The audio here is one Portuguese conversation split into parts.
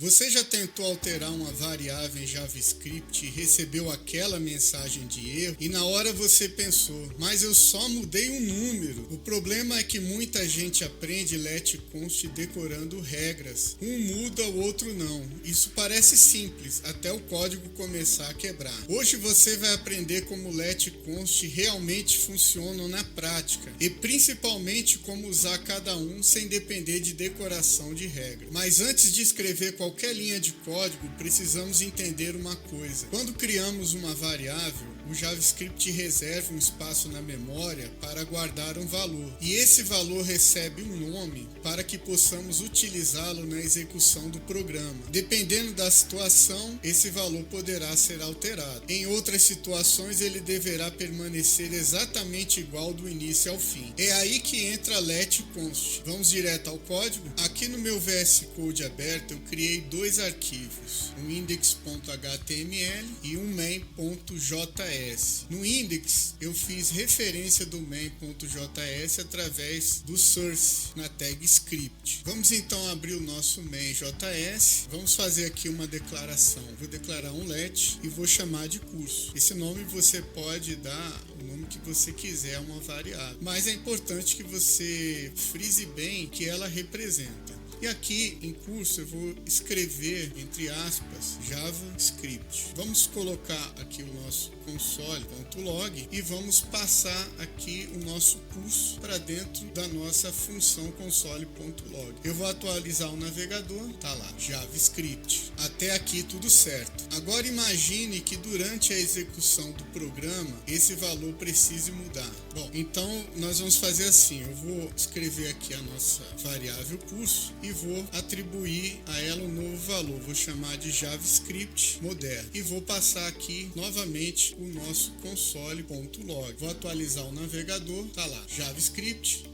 Você já tentou alterar uma variável em JavaScript e recebeu aquela mensagem de erro e na hora você pensou, mas eu só mudei um número. O problema é que muita gente aprende letconst decorando regras. Um muda, o outro não. Isso parece simples, até o código começar a quebrar. Hoje você vai aprender como letconst realmente funcionam na prática e principalmente como usar cada um sem depender de decoração de regra. Mas antes de escrever qualquer linha de código, precisamos entender uma coisa. Quando criamos uma variável, o JavaScript reserva um espaço na memória para guardar um valor. E esse valor recebe um nome para que possamos utilizá-lo na execução do programa. Dependendo da situação, esse valor poderá ser alterado. Em outras situações, ele deverá permanecer exatamente igual do início ao fim. É aí que entra a letconst. Vamos direto ao código? Aqui no meu VS Code aberto, eu criei dois arquivos, um index.html e um main.js. No index, eu fiz referência do main.js através do source na tag script. Vamos então abrir o nosso main.js. Vamos fazer aqui uma declaração. Vou declarar um let e vou chamar de curso. Esse nome você pode dar o nome que você quiser a uma variável, mas é importante que você frise bem que ela representa. E aqui em curso eu vou escrever, entre aspas, JavaScript. Vamos colocar aqui o nosso console.log e vamos passar aqui o nosso curso para dentro da nossa função console.log. Eu vou atualizar o navegador, tá lá, JavaScript. Até aqui tudo certo. Agora imagine que durante a execução do programa, esse valor precise mudar. Bom, então nós vamos fazer assim, eu vou escrever aqui a nossa variável curso e vou atribuir a ela um novo valor, vou chamar de JavaScript moderno e vou passar aqui novamente o nosso console.log. Vou atualizar o navegador, tá lá, JavaScript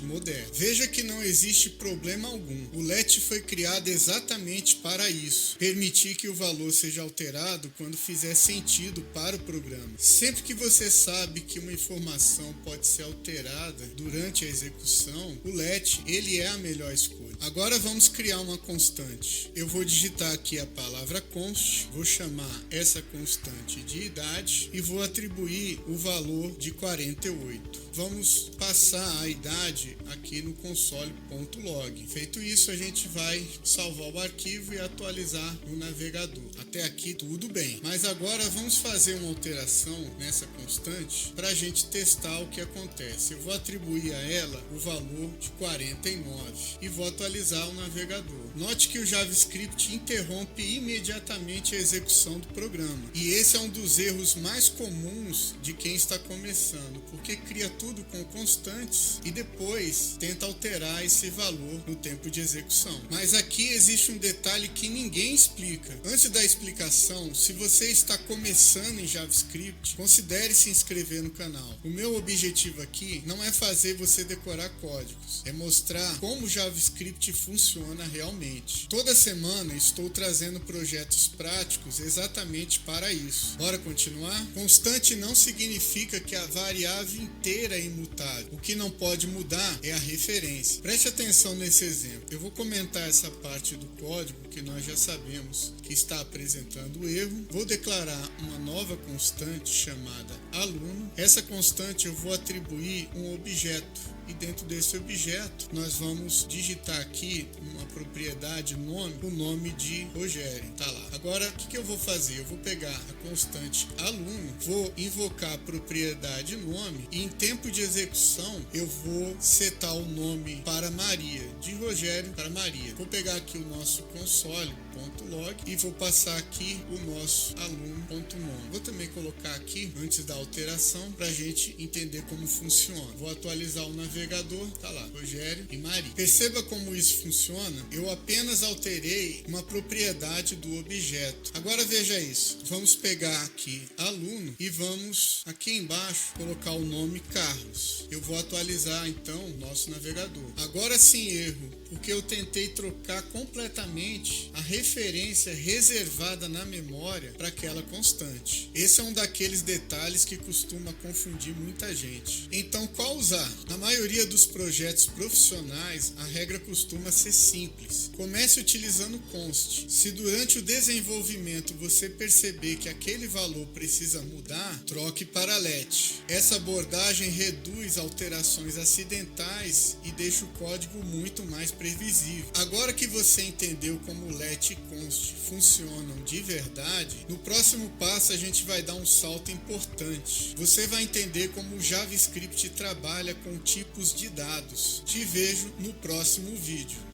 moderno. Veja que não existe problema algum. O let foi criado exatamente para isso, permitir que o valor seja alterado quando fizer sentido para o programa. Sempre que você sabe que uma informação pode ser alterada durante a execução, o let ele é a melhor escolha. Agora vamos criar uma constante. Eu vou digitar aqui a palavra const, vou chamar essa constante de idade e vou atribuir o valor de 48. Vamos passar a idade aqui no console.log. Feito isso, a gente vai salvar o arquivo e atualizar no navegador. Até aqui tudo bem. Mas agora vamos fazer uma alteração nessa constante para a gente testar o que acontece. Eu vou atribuir a ela o valor de 49 e vou atualizar o navegador. Note que o JavaScript interrompe imediatamente a execução do programa. E esse é um dos erros mais comuns de quem está começando, porque cria tudo com constantes e depois tenta alterar esse valor no tempo de execução. Mas aqui existe um detalhe que ninguém explica. Antes da explicação, se você está começando em JavaScript, considere se inscrever no canal. O meu objetivo aqui não é fazer você decorar códigos, é mostrar como o JavaScript funciona realmente. Toda semana estou trazendo projetos práticos exatamente para isso. Bora continuar? Constante não significa que a variável inteira é imutável. O que não pode mudar é a referência. Preste atenção nesse exemplo. Eu vou comentar essa parte do código que nós já sabemos que está apresentando o erro. Vou declarar uma nova constante chamada aluno. Essa constante eu vou atribuir um objeto. E dentro desse objeto, nós vamos digitar aqui uma propriedade nome, o nome de Rogério, tá lá. Agora, o que eu vou fazer? Eu vou pegar a constante aluno, vou invocar a propriedade nome e em tempo de execução, eu vou setar o nome para Maria, de Rogério para Maria. Vou pegar aqui o nosso console.log e vou passar aqui o nosso aluno.nome. Vou também colocar aqui, antes da alteração, para a gente entender como funciona. Vou atualizar o navegador, tá lá, Rogério e Maria. Perceba como isso funciona. Eu apenas alterei uma propriedade do objeto. Agora veja isso. Vamos pegar aqui aluno e vamos aqui embaixo colocar o nome Carlos. Eu vou atualizar então o nosso navegador. Agora sim erro, porque eu tentei trocar completamente a referência reservada na memória para aquela constante. Esse é um daqueles detalhes que costuma confundir muita gente. Então, qual usar? Na maioria dos projetos profissionais, a regra costuma ser simples. Comece utilizando const. Se durante o desenvolvimento você perceber que aquele valor precisa mudar, troque para let. Essa abordagem reduz alterações acidentais e deixa o código muito mais previsível. Agora que você entendeu como let e const funcionam de verdade, no próximo passo a gente vai dar um salto importante. Você vai entender como o JavaScript trabalha com tipos de dados. Te vejo no próximo vídeo.